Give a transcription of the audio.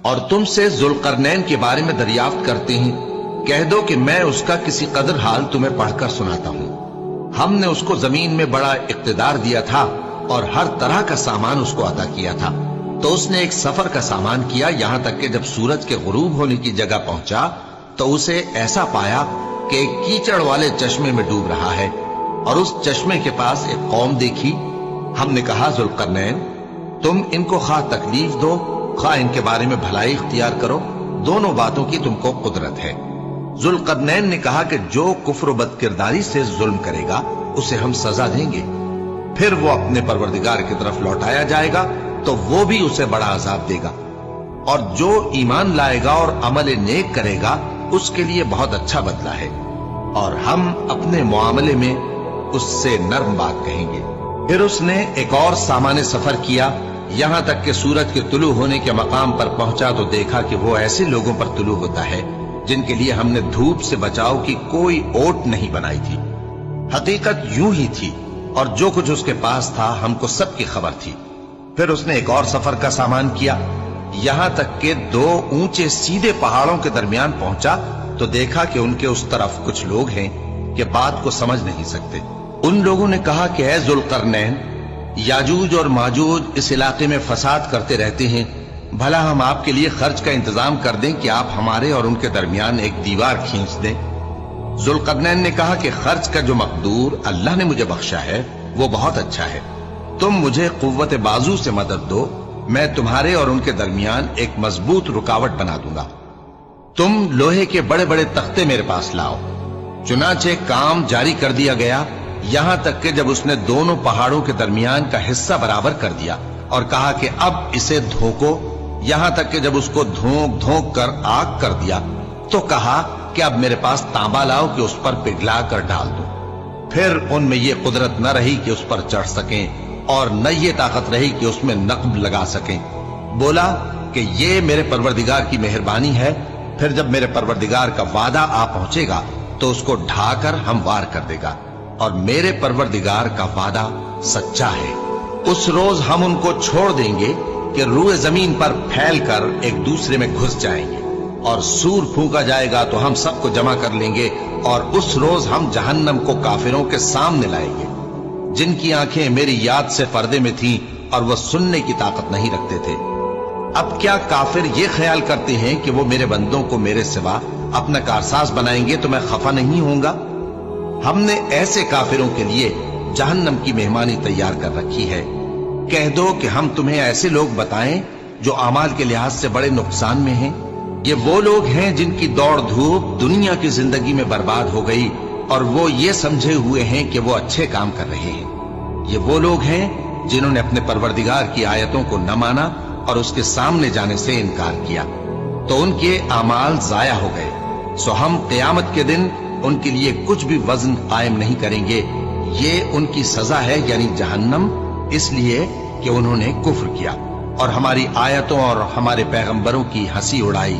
اور تم سے ذوالقرنین کے بارے میں دریافت کرتے ہیں، کہہ دو کہ میں اس کا کسی قدر حال تمہیں پڑھ کر سناتا ہوں۔ ہم نے اس کو زمین میں بڑا اقتدار دیا تھا اور ہر طرح کا سامان اس کو عطا کیا تھا، تو اس نے ایک سفر کا سامان کیا، یہاں تک کہ جب سورج کے غروب ہونے کی جگہ پہنچا تو اسے ایسا پایا کہ ایک کیچڑ والے چشمے میں ڈوب رہا ہے، اور اس چشمے کے پاس ایک قوم دیکھی۔ ہم نے کہا ذوالقرنین، تم ان کو خواہ تکلیف دو خواہ ان کے بارے میں بھلائی اختیار کرو، دونوں باتوں کی تم کو قدرت ہے۔ ذوالقرنین نے کہا کہ جو کفر و بد کرداری سے ظلم کرے گا اسے ہم سزا دیں گے، پھر وہ اپنے پروردگار کی طرف لوٹایا جائے گا تو وہ بھی اسے بڑا عذاب دے گا، اور جو ایمان لائے گا اور عمل نیک کرے گا اس کے لیے بہت اچھا بدلہ ہے، اور ہم اپنے معاملے میں اس سے نرم بات کہیں گے۔ پھر اس نے ایک اور سامان سفر کیا، یہاں تک کہ سورج کے طلوع ہونے کے مقام پر پہنچا تو دیکھا کہ وہ ایسے لوگوں پر طلوع ہوتا ہے جن کے لیے ہم نے دھوپ سے بچاؤ کی کوئی اوٹ نہیں بنائی تھی۔ حقیقت یوں ہی تھی، اور جو کچھ اس کے پاس تھا ہم کو سب کی خبر تھی۔ پھر اس نے ایک اور سفر کا سامان کیا، یہاں تک کہ دو اونچے سیدھے پہاڑوں کے درمیان پہنچا تو دیکھا کہ ان کے اس طرف کچھ لوگ ہیں کہ بات کو سمجھ نہیں سکتے۔ ان لوگوں نے کہا کہ اے ذوالقرنین، یاجوج اور ماجوج اس علاقے میں فساد کرتے رہتے ہیں، بھلا ہم آپ کے لیے خرچ کا انتظام کر دیں کہ آپ ہمارے اور ان کے درمیان ایک دیوار کھینچ دیں۔ ذوالقرنین نے کہا کہ خرچ کا جو مقدور اللہ نے مجھے بخشا ہے وہ بہت اچھا ہے، تم مجھے قوت بازو سے مدد دو، میں تمہارے اور ان کے درمیان ایک مضبوط رکاوٹ بنا دوں گا۔ تم لوہے کے بڑے بڑے تختے میرے پاس لاؤ۔ چنانچہ کام جاری کر دیا گیا، یہاں تک کہ جب اس نے دونوں پہاڑوں کے درمیان کا حصہ برابر کر دیا اور کہا کہ اب اسے دھوکو، یہاں تک کہ جب اس کو دھونک دھونک کر آگ کر دیا تو کہا کہ اب میرے پاس تانبا لاؤ کہ اس پر پگھلا کر ڈال دو۔ پھر ان میں یہ قدرت نہ رہی کہ اس پر چڑھ سکیں، اور نہ یہ طاقت رہی کہ اس میں نقب لگا سکیں۔ بولا کہ یہ میرے پروردگار کی مہربانی ہے، پھر جب میرے پروردگار کا وعدہ آ پہنچے گا تو اس کو ڈھا کر ہموار کر دے گا، اور میرے پروردگار کا وعدہ سچا ہے۔ اس روز ہم ان کو چھوڑ دیں گے کہ روئے زمین پر پھیل کر ایک دوسرے میں گھس جائیں گے، اور سور پھونکا جائے گا تو ہم سب کو جمع کر لیں گے، اور اس روز ہم جہنم کو کافروں کے سامنے لائیں گے، جن کی آنکھیں میری یاد سے پردے میں تھیں اور وہ سننے کی طاقت نہیں رکھتے تھے۔ اب کیا کافر یہ خیال کرتے ہیں کہ وہ میرے بندوں کو میرے سوا اپنا کارساز بنائیں گے تو میں خفا نہیں ہوں گا؟ ہم نے ایسے کافروں کے لیے جہنم کی مہمانی تیار کر رکھی ہے۔ کہہ دو کہ ہم تمہیں ایسے لوگ بتائیں جو اعمال کے لحاظ سے بڑے نقصان میں ہیں۔ یہ وہ لوگ ہیں جن کی دوڑ دھوپ دنیا کی زندگی میں برباد ہو گئی، اور وہ یہ سمجھے ہوئے ہیں کہ وہ اچھے کام کر رہے ہیں۔ یہ وہ لوگ ہیں جنہوں نے اپنے پروردگار کی آیتوں کو نہ مانا اور اس کے سامنے جانے سے انکار کیا، تو ان کے اعمال ضائع ہو گئے، سو ہم قیامت کے دن ان کے لیے کچھ بھی وزن قائم نہیں کریں گے۔ یہ ان کی سزا ہے، یعنی جہنم، اس لیے کہ انہوں نے کفر کیا اور ہماری آیتوں اور ہمارے پیغمبروں کی ہنسی اڑائی۔